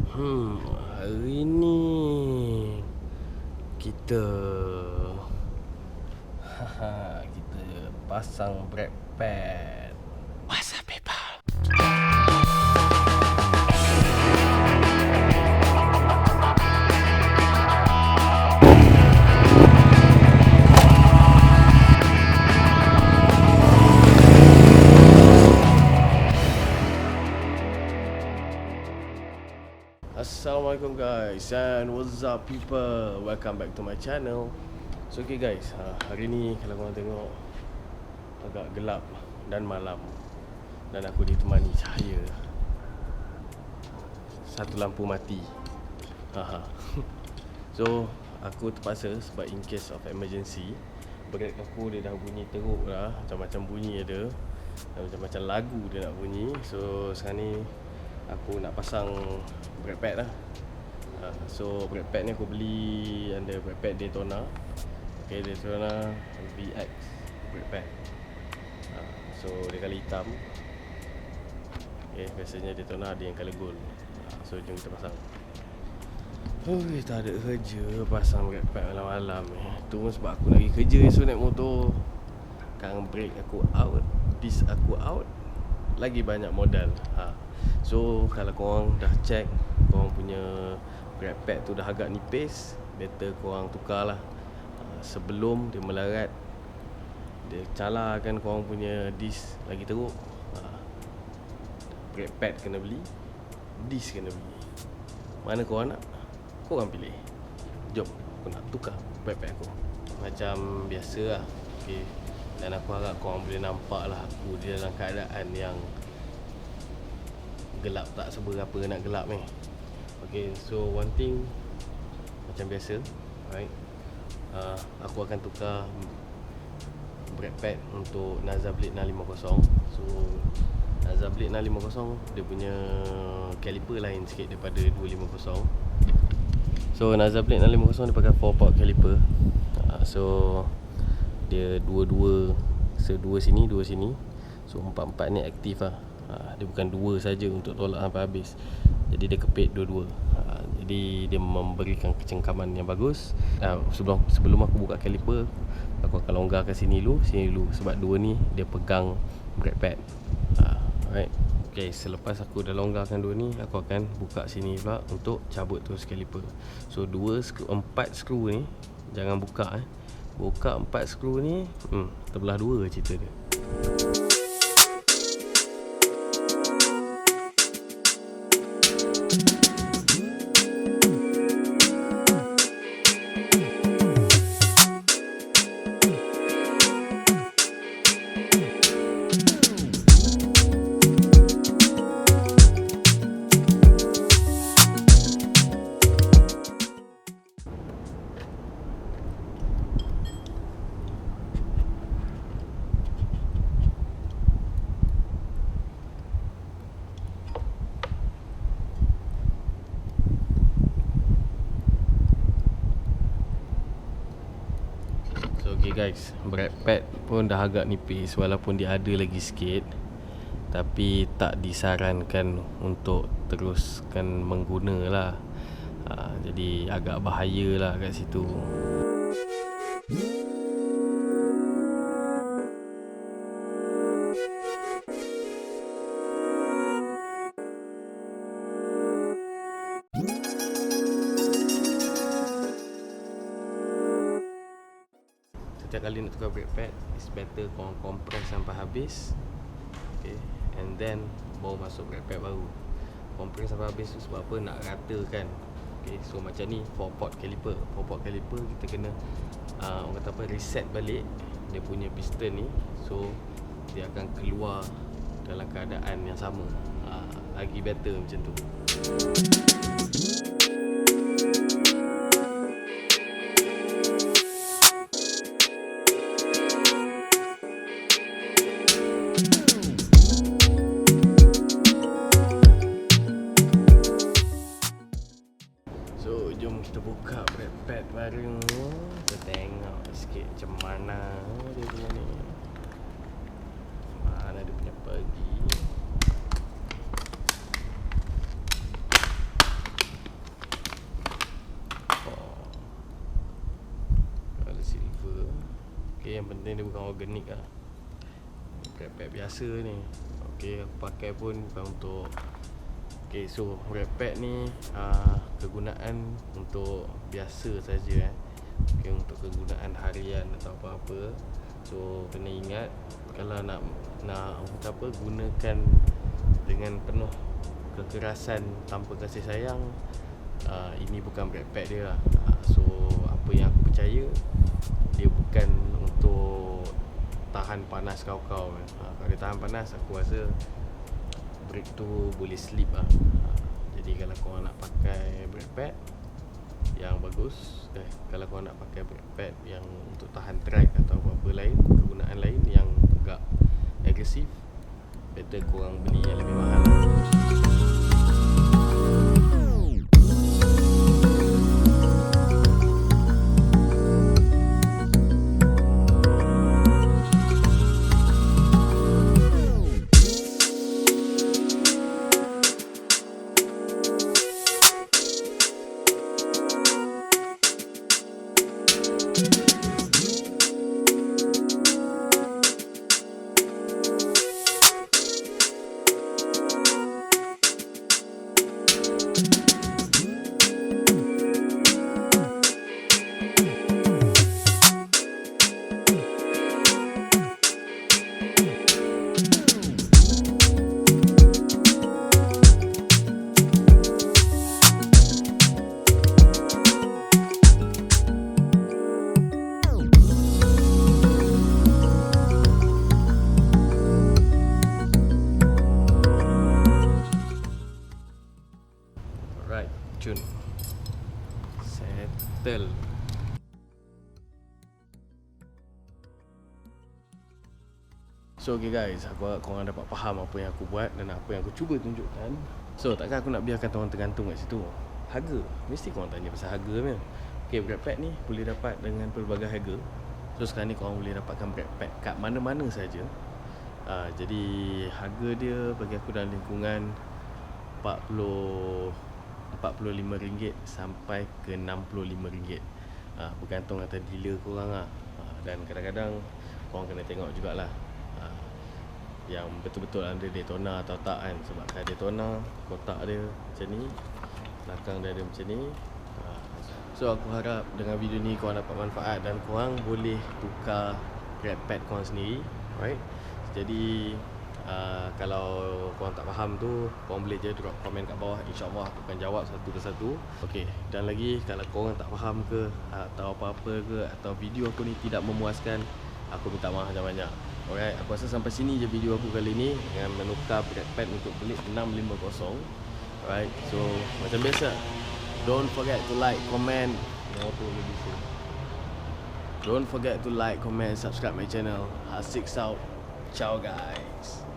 Hari ni kita pasang brake pad. Waazzaapp Peoplee. Assalamualaikum guys, and what's up people, welcome back to my channel. So okay guys, hari ni kalau korang tengok agak gelap dan malam, dan aku ditemani cahaya satu lampu mati. So aku terpaksa sebab in case of emergency, brake aku dia dah bunyi teruk lah, macam-macam bunyi ada, macam-macam lagu dia nak bunyi. So sekarang ni aku nak pasang brake pad lah. So brake pad ni aku beli under brake pad Daytona. Okay, Daytona VX brake pad. So dia colour hitam. Okay, biasanya Daytona ada yang colour gold. So jom kita pasang. Tak ada kerja pasang brake pad malam-malam ni. Tu pun sebab aku nak pergi kerja esok naik motor. Sekarang brake aku out, disc aku out, lagi banyak modal. So kalau korang dah check korang punya brake pad tu dah agak nipis, better korang tukar lah sebelum dia melarat, dia calarkan korang punya disc lagi teruk. Brake pad kena beli, disc kena beli. Mana korang nak? Korang pilih. Jom, aku nak tukar brake pad aku macam biasa lah. Okay. Dan aku harap korang boleh nampak lah aku di dalam keadaan yang gelap, tak seberapa nak gelap ni. Okay, so one thing macam biasa, right? Aku akan tukar brake pad untuk Naza Blade 650. So Naza Blade 650 dia punya caliper lain sikit daripada 250. So Naza Blade 650 dia pakai 4-port caliper. So dia dua-dua, dua sini, dua sini. So 4-4 ni aktif lah. Dia bukan dua saja untuk tolak sampai habis. Jadi dia kepit dua-dua. Jadi dia memberikan kecengkaman yang bagus. Sebelum aku buka caliper, aku akan longgarkan sini dulu. Sebab dua ni dia pegang brake pad. Alright. Okay, selepas aku dah longgarkan dua ni, aku akan buka sini pula untuk cabut terus caliper. So 4 skru ni jangan buka. Buka 4 skru ni terbelah dua cerita dia. Okay guys, brake pad pun dah agak nipis, walaupun dia ada lagi sikit, tapi tak disarankan untuk teruskan mengguna lah. Jadi agak bahaya lah kat situ. Setiap kali nak tukar brake pad, it's better korang compress sampai habis. Okay, and then baru masuk brake pad baru. Compress sampai habis tu sebab apa? Nak ratakan. Okay, so macam ni 4-port caliper. 4-port caliper kita kena orang kata apa, reset balik dia punya piston ni. So dia akan keluar dalam keadaan yang sama. Lagi better macam tu. Jom kita buka brake pad baru. Kita tengok sikit macam mana dia punya ni. Mana dia punya pergi. penting dia bukan organik lah. Brake pad biasa ni. Okay, aku pakai pun bukan untuk. Okay, so brake pad ni kegunaan untuk biasa saja okay, untuk kegunaan harian atau apa-apa. So kena ingat kalau nak gunakan dengan penuh kekerasan tanpa kasih sayang, ini bukan brake pad dia lah. So apa yang aku percaya, dia bukan untuk tahan panas kau-kau. Kalau dia tahan panas, aku rasa brake tu boleh slip lah. Jadi kalau korang nak pakai brake pad yang bagus, kalau korang nak pakai brake pad yang untuk tahan track atau apa-apa lain, kegunaan lain yang agak agresif, better korang beli yang lebih mahal lah. Cun settle. So okay guys, aku harap korang dapat faham apa yang aku buat dan apa yang aku cuba tunjukkan. So takkan aku nak biarkan korang tergantung kat situ. Harga, mesti korang tanya pasal harga kan. Okay, brake pad ni boleh dapat dengan pelbagai harga. So sekarang ni korang boleh dapatkan brake pad kat mana-mana saja. Jadi harga dia bagi aku dalam lingkungan RM45 sampai ke RM65. Bergantung atas dealer korang lah. Dan kadang-kadang korang kena tengok jugalah yang betul-betul ada Daytona atau tak kan. Sebab kalau Daytona, kotak dia macam ni, belakang dia ada macam ni. So aku harap dengan video ni korang dapat manfaat dan korang boleh tukar brake pad korang sendiri. Alright. Jadi kalau korang tak faham tu, korang boleh je drop komen kat bawah. InsyaAllah aku akan jawab satu persatu. Okay, dan lagi kalau korang tak faham ke atau apa-apa ke, atau video aku ni tidak memuaskan, aku minta maaf banyak-banyak. Alright, aku rasa sampai sini je video aku kali ni dengan menukar brake pad untuk Blade 650. Alright, so macam biasa, don't forget to like, comment. Don't forget to like, comment, subscribe my channel. Hasik out. Ciao guys.